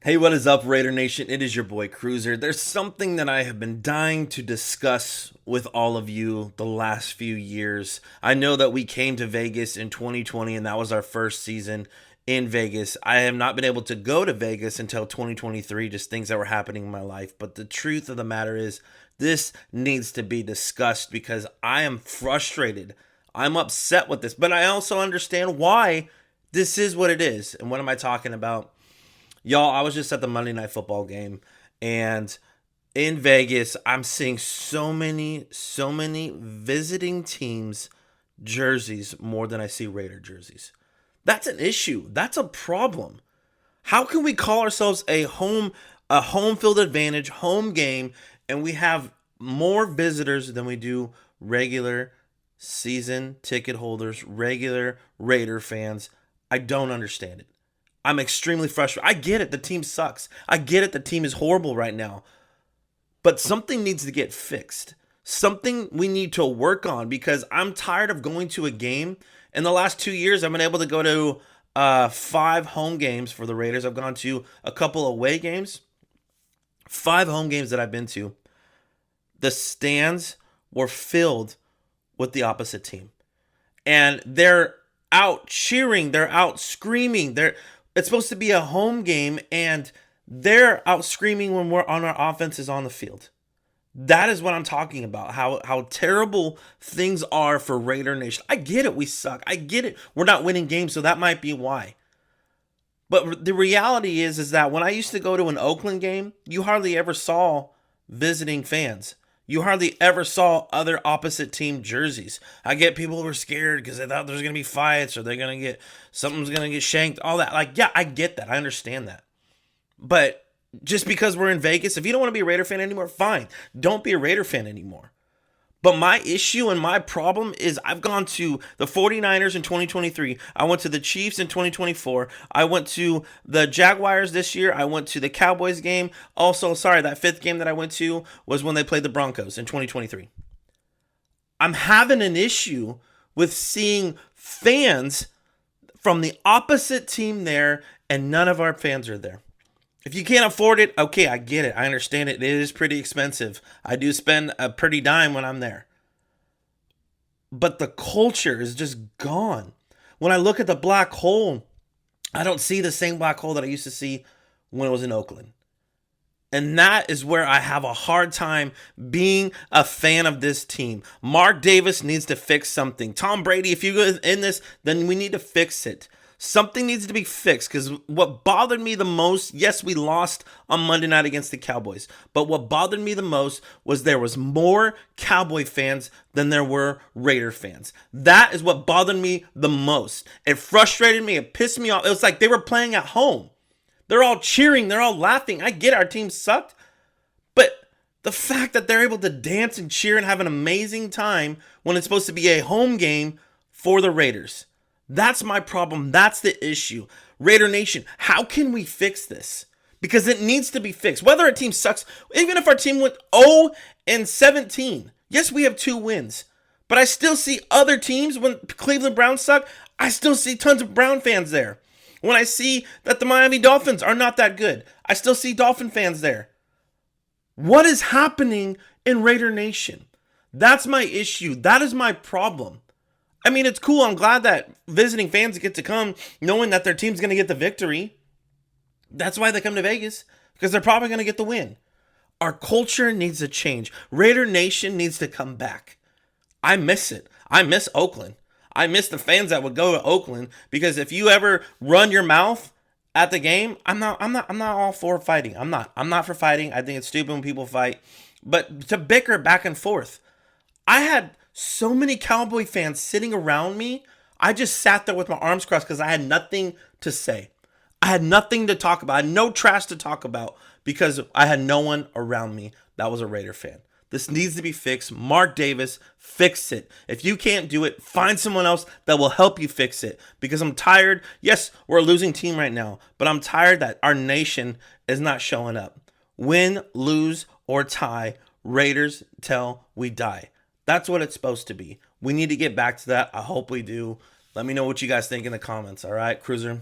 Hey, what is up, Raider Nation? It is your boy Cruiser. There's something that I have been dying to discuss with all of you the last few years. I know that we came to Vegas in 2020 and that was our first season in Vegas. I have not been able to go to Vegas until 2023, just things that were happening in my life. But the truth of the matter is, this needs to be discussed because I am frustrated. I'm upset with this, but I also understand why this is what it is. And what am I talking about? Y'all, I was just at the Monday Night Football game, and in Vegas, I'm seeing so many visiting teams jerseys more than I see Raider jerseys. That's an issue. That's a problem. How can we call ourselves a home field advantage, home game, and we have more visitors than we do regular season ticket holders, regular Raider fans? I don't understand it. I'm extremely frustrated. I get it. The team sucks. I get it. The team is horrible right now. But something needs to get fixed. Something we need to work on because I'm tired of going to a game. In the last 2 years, I've been able to go to 5 home games for the Raiders. I've gone to a couple away games. 5 home games that I've been to. The stands were filled with the opposite team. And they're out cheering. They're out screaming. It's supposed to be a home game, and they're out screaming when our offense is on the field. That is what I'm talking about. How terrible things are for Raider Nation. I get it. We suck. I get it. We're not winning games, so that might be why. But the reality is that when I used to go to an Oakland game, you hardly ever saw visiting fans. You hardly ever saw other opposite team jerseys. I get people who were scared because they thought there's going to be fights or something's going to get shanked, all that. Like, yeah, I get that. I understand that. But just because we're in Vegas, if you don't want to be a Raider fan anymore, fine. Don't be a Raider fan anymore. But my issue and my problem is I've gone to the 49ers in 2023. I went to the Chiefs in 2024. I went to the Jaguars this year. I went to the Cowboys game. Also, sorry, that 5th game that I went to was when they played the Broncos in 2023. I'm having an issue with seeing fans from the opposite team there, and none of our fans are there. If you can't afford it, okay, I get it. I understand it. It is pretty expensive. I do spend a pretty dime when I'm there. But the culture is just gone. When I look at the black hole, I don't see the same black hole that I used to see when I was in Oakland. And that is where I have a hard time being a fan of this team. Mark Davis needs to fix something. Tom Brady, if you go in this, then we need to fix it. Something needs to be fixed because what bothered me the most, yes, we lost on Monday night against the Cowboys, but what bothered me the most was there was more Cowboy fans than there were Raider fans. That is what bothered me the most. It frustrated me. It pissed me off. It was like they were playing at home. They're all cheering. They're all laughing. I get our team sucked, but the fact that they're able to dance and cheer and have an amazing time when it's supposed to be a home game for the Raiders. That's my problem. That's the issue. Raider Nation, how can we fix this? Because it needs to be fixed. Whether a team sucks, even if our team went 0-17, yes, we have 2 wins. But I still see other teams, when Cleveland Browns suck, I still see tons of Brown fans there. When I see that the Miami Dolphins are not that good, I still see Dolphin fans there. What is happening in Raider Nation? That's my issue. That is my problem. I mean, it's cool. I'm glad that visiting fans get to come knowing that their team's going to get the victory. That's why they come to Vegas, because they're probably going to get the win. Our culture needs to change. Raider Nation needs to come back. I miss it. I miss Oakland. I miss the fans that would go to Oakland, because if you ever run your mouth at the game, I'm not all for fighting. I'm not for fighting. I think it's stupid when people fight, but to bicker back and forth. I had so many Cowboy fans sitting around me. I just sat there with my arms crossed because I had nothing to say. I had nothing to talk about. I had no trash to talk about because I had no one around me that was a Raider fan. This needs to be fixed. Mark Davis, fix it. If you can't do it, find someone else that will help you fix it. Because I'm tired. Yes, we're a losing team right now, but I'm tired that our nation is not showing up. Win, lose, or tie, Raiders till we die. That's what it's supposed to be. We need to get back to that. I hope we do. Let me know what you guys think in the comments. All right, Cruiser?